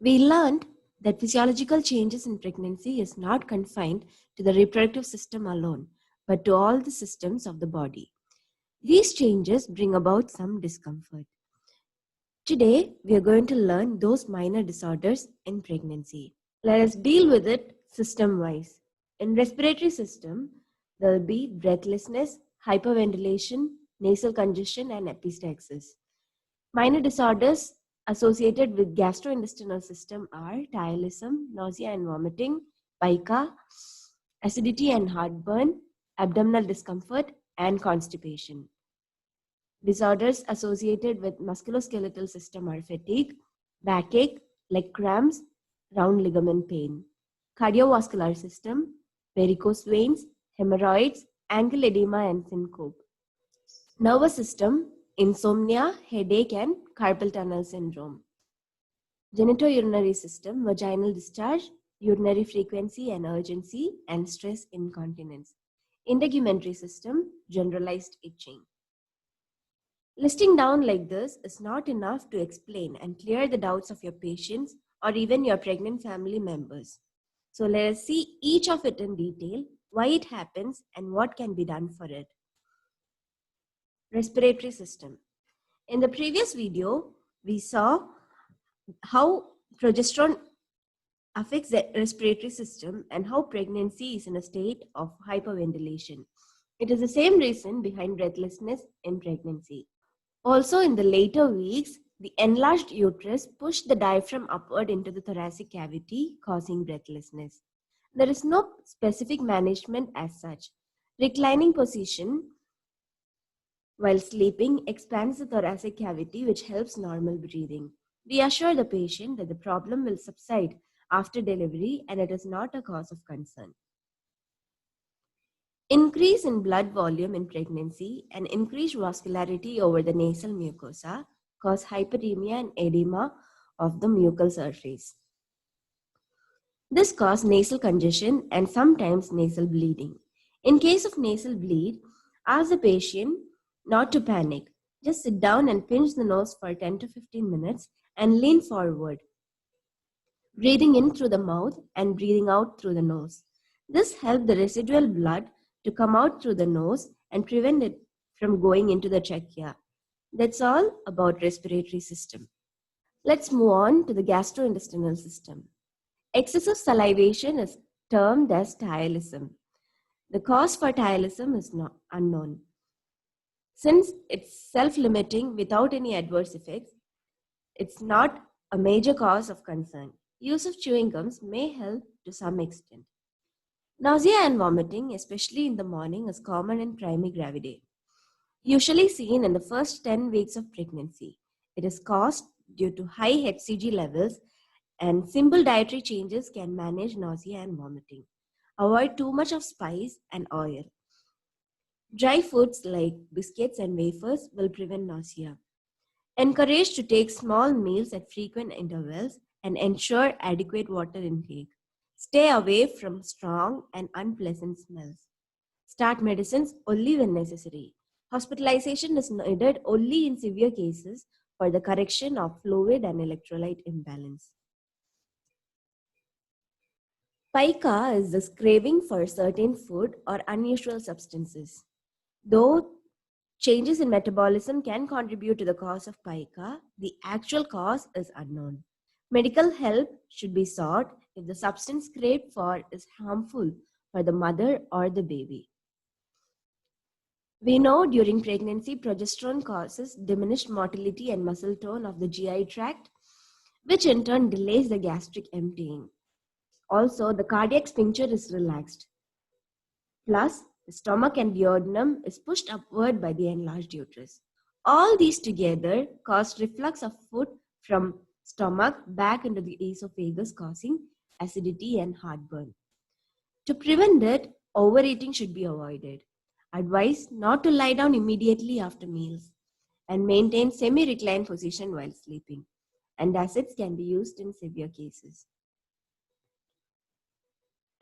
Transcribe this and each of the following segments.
We learned that physiological changes in pregnancy is not confined to the reproductive system alone, but to all the systems of the body. These changes bring about some discomfort. Today, we are going to learn those minor disorders in pregnancy. Let us deal with it system-wise. In respiratory system, there will be breathlessness, hyperventilation, nasal congestion, and epistaxis. Minor disorders associated with gastrointestinal system are thialism, nausea and vomiting, pica, acidity and heartburn, abdominal discomfort, and constipation. Disorders associated with musculoskeletal system are fatigue, backache, leg cramps, round ligament pain. Cardiovascular system, varicose veins, hemorrhoids, ankle edema, and syncope. Nervous system, insomnia, headache, and carpal tunnel syndrome. Genitourinary system, vaginal discharge, urinary frequency and urgency, and stress incontinence. Integumentary system, generalized itching. Listing down like this is not enough to explain and clear the doubts of your patients or even your pregnant family members. So let us see each of it in detail, why it happens, and what can be done for it. Respiratory system. In the previous video, we saw how progesterone affects the respiratory system and how pregnancy is in a state of hyperventilation. It is the same reason behind breathlessness in pregnancy. Also, in the later weeks, the enlarged uterus pushed the diaphragm upward into the thoracic cavity, causing breathlessness. There is no specific management as such. Reclining position while sleeping expands the thoracic cavity, which helps normal breathing. We assure the patient that the problem will subside after delivery and it is not a cause of concern. Increase in blood volume in pregnancy and increased vascularity over the nasal mucosa cause hyperemia and edema of the mucal surface. This causes nasal congestion and sometimes nasal bleeding. In case of nasal bleed, ask the patient not to panic. Just sit down and pinch the nose for 10 to 15 minutes and lean forward, breathing in through the mouth and breathing out through the nose. This helps the residual blood to come out through the nose and prevent it from going into the trachea. That's all about respiratory system. Let's move on to the gastrointestinal system. Excessive salivation is termed as thialism. The cause for thialism is not unknown. Since it's self-limiting without any adverse effects, it's not a major cause of concern. Use of chewing gums may help to some extent. Nausea and vomiting, especially in the morning, is common in primigravidae, usually seen in the first 10 weeks of pregnancy. It is caused due to high HCG levels, and simple dietary changes can manage nausea and vomiting. Avoid too much of spice and oil. Dry foods like biscuits and wafers will prevent nausea. Encourage to take small meals at frequent intervals and ensure adequate water intake. Stay away from strong and unpleasant smells. Start medicines only when necessary. Hospitalization is needed only in severe cases for the correction of fluid and electrolyte imbalance. Pica is this craving for certain food or unusual substances. Though changes in metabolism can contribute to the cause of pica, the actual cause is unknown. Medical help should be sought if the substance craved for is harmful for the mother or the baby. We know during pregnancy, progesterone causes diminished motility and muscle tone of the GI tract, which in turn delays the gastric emptying. Also, the cardiac sphincter is relaxed. Plus, the stomach and duodenum is pushed upward by the enlarged uterus. All these together cause reflux of food from stomach back into the esophagus, causing acidity and heartburn. To prevent it, overeating should be avoided. Advise not to lie down immediately after meals and maintain semi-reclined position while sleeping. Antacids can be used in severe cases.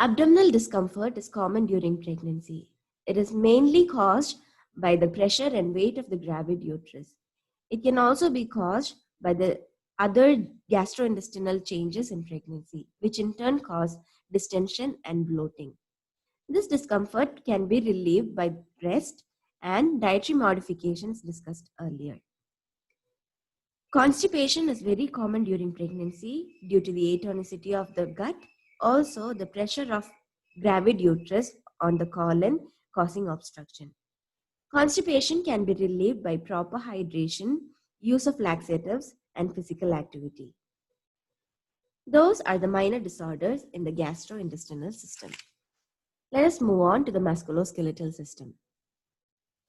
Abdominal discomfort is common during pregnancy. It is mainly caused by the pressure and weight of the gravid uterus. It can also be caused by the other gastrointestinal changes in pregnancy, which in turn cause distension and bloating. This discomfort can be relieved by rest and dietary modifications discussed earlier. Constipation is very common during pregnancy due to the atonicity of the gut, also the pressure of gravid uterus on the colon causing obstruction. Constipation can be relieved by proper hydration, use of laxatives, and physical activity. Those are the minor disorders in the gastrointestinal system. Let us move on to the musculoskeletal system.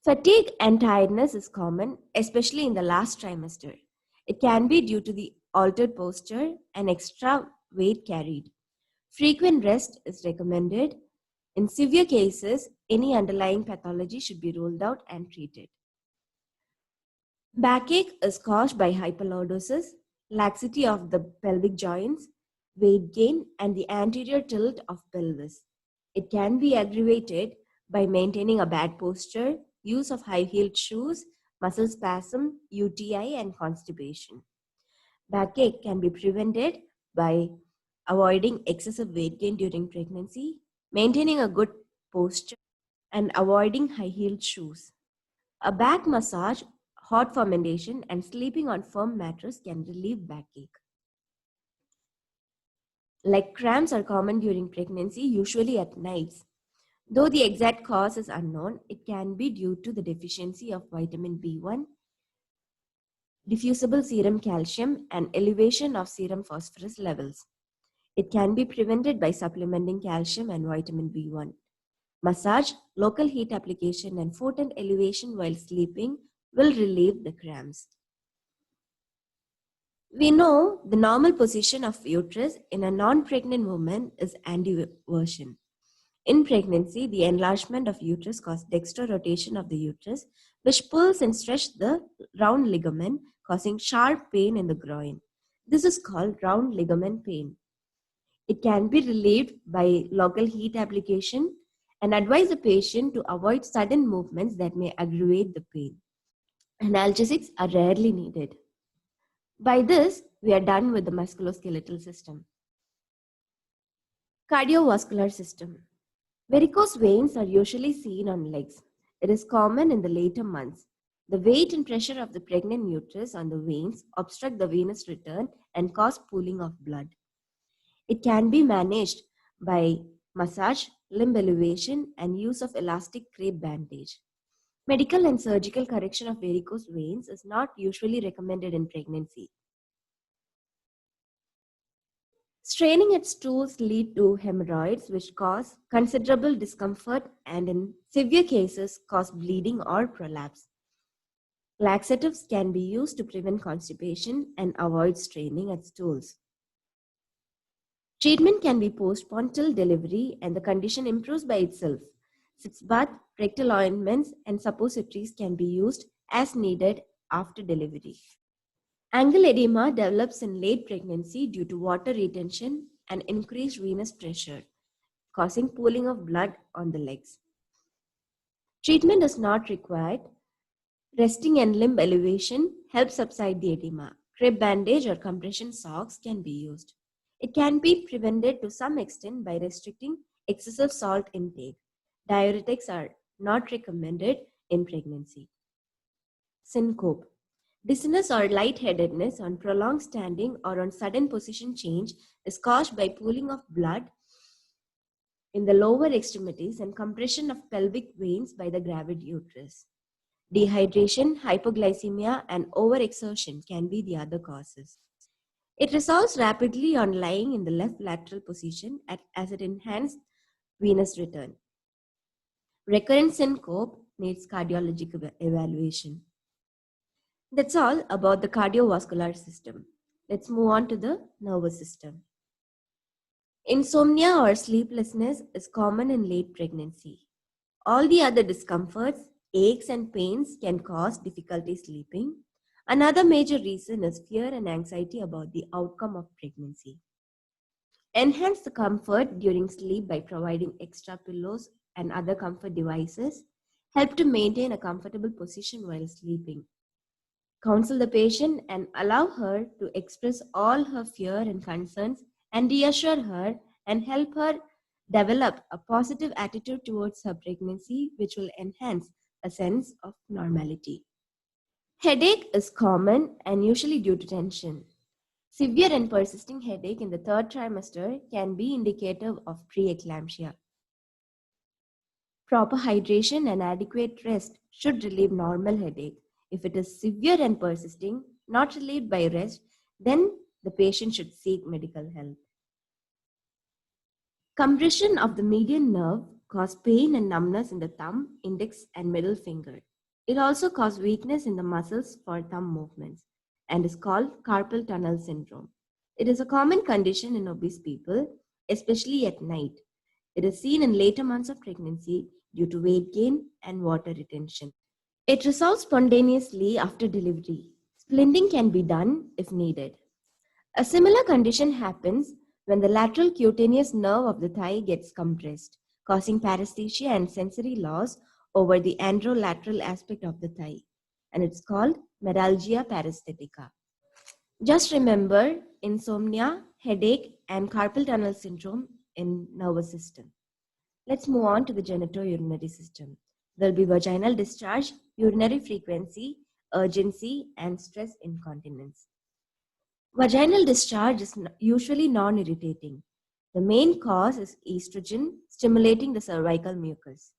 Fatigue and tiredness is common, especially in the last trimester. It can be due to the altered posture and extra weight carried. Frequent rest is recommended. In severe cases, any underlying pathology should be ruled out and treated. Backache is caused by hyperlordosis, laxity of the pelvic joints, weight gain, and the anterior tilt of pelvis. It can be aggravated by maintaining a bad posture, use of high-heeled shoes, muscle spasm, UTI, and constipation. Backache can be prevented by avoiding excessive weight gain during pregnancy, maintaining a good posture, and avoiding high-heeled shoes. A back massage, hot fermentation, and sleeping on firm mattress can relieve backache. Leg cramps are common during pregnancy, usually at nights. Though the exact cause is unknown, it can be due to the deficiency of vitamin B1, diffusible serum calcium, and elevation of serum phosphorus levels. It can be prevented by supplementing calcium and vitamin B1. Massage, local heat application, and foot and elevation while sleeping will relieve the cramps. We know the normal position of uterus in a non-pregnant woman is anteversion. In pregnancy, the enlargement of uterus causes dextrorotation of the uterus, which pulls and stretches the round ligament, causing sharp pain in the groin. This is called round ligament pain. It can be relieved by local heat application and advise the patient to avoid sudden movements that may aggravate the pain. Analgesics are rarely needed. By this, we are done with the musculoskeletal system. Cardiovascular system. Varicose veins are usually seen on legs. It is common in the later months. The weight and pressure of the pregnant uterus on the veins obstruct the venous return and cause pooling of blood. It can be managed by massage, limb elevation, and use of elastic crepe bandage. Medical and surgical correction of varicose veins is not usually recommended in pregnancy. Straining at stools lead to hemorrhoids, which cause considerable discomfort and in severe cases cause bleeding or prolapse. Laxatives can be used to prevent constipation and avoid straining at stools. Treatment can be postponed till delivery and the condition improves by itself. Sitz bath, rectal ointments, and suppositories can be used as needed after delivery. Angle edema develops in late pregnancy due to water retention and increased venous pressure, causing pooling of blood on the legs. Treatment is not required. Resting and limb elevation helps subside the edema. Crepe bandage or compression socks can be used. It can be prevented to some extent by restricting excessive salt intake. Diuretics are not recommended in pregnancy. Syncope. Dizziness or lightheadedness on prolonged standing or on sudden position change is caused by pooling of blood in the lower extremities and compression of pelvic veins by the gravid uterus. Dehydration, hypoglycemia, and overexertion can be the other causes. It resolves rapidly on lying in the left lateral position as it enhances venous return. Recurrent syncope needs cardiologic evaluation. That's all about the cardiovascular system. Let's move on to the nervous system. Insomnia or sleeplessness is common in late pregnancy. All the other discomforts, aches and pains can cause difficulty sleeping. Another major reason is fear and anxiety about the outcome of pregnancy. Enhance the comfort during sleep by providing extra pillows and other comfort devices. Help to maintain a comfortable position while sleeping. Counsel the patient and allow her to express all her fear and concerns and reassure her and help her develop a positive attitude towards her pregnancy, which will enhance a sense of normality. Headache is common and usually due to tension. Severe and persisting headache in the third trimester can be indicative of preeclampsia. Proper hydration and adequate rest should relieve normal headache. If it is severe and persisting, not relieved by rest, then the patient should seek medical help. Compression of the median nerve causes pain and numbness in the thumb, index, and middle finger. It also causes weakness in the muscles for thumb movements and is called carpal tunnel syndrome. It is a common condition in obese people, especially at night. It is seen in later months of pregnancy due to weight gain and water retention. It resolves spontaneously after delivery. Splinting can be done if needed. A similar condition happens when the lateral cutaneous nerve of the thigh gets compressed, causing paresthesia and sensory loss over the anterolateral aspect of the thigh, and it's called meralgia paresthetica. Just remember insomnia, headache, and carpal tunnel syndrome in nervous system. Let's move on to the genitourinary system. There will be vaginal discharge, urinary frequency, urgency, and stress incontinence. Vaginal discharge is usually non-irritating. The main cause is estrogen stimulating the cervical mucus.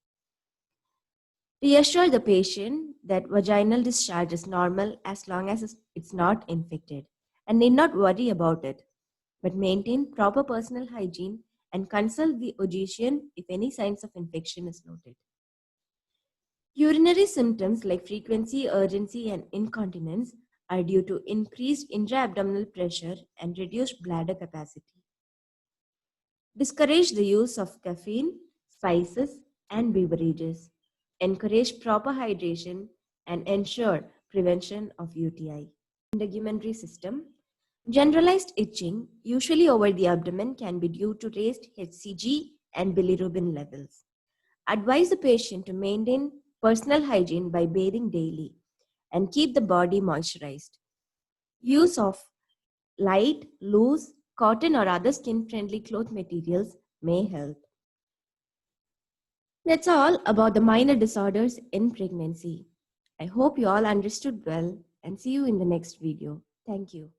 Reassure the patient that vaginal discharge is normal as long as it's not infected and need not worry about it, but maintain proper personal hygiene and consult the OB-GYN if any signs of infection is noted. Urinary symptoms like frequency, urgency, and incontinence are due to increased intra-abdominal pressure and reduced bladder capacity. Discourage the use of caffeine, spices, and beverages. Encourage proper hydration and ensure prevention of UTI. Integumentary system. Generalized itching, usually over the abdomen, can be due to raised HCG and bilirubin levels. Advise the patient to maintain personal hygiene by bathing daily and keep the body moisturized. Use of light, loose, cotton or other skin-friendly cloth materials may help. That's all about the minor disorders in pregnancy. I hope you all understood well and see you in the next video. Thank you.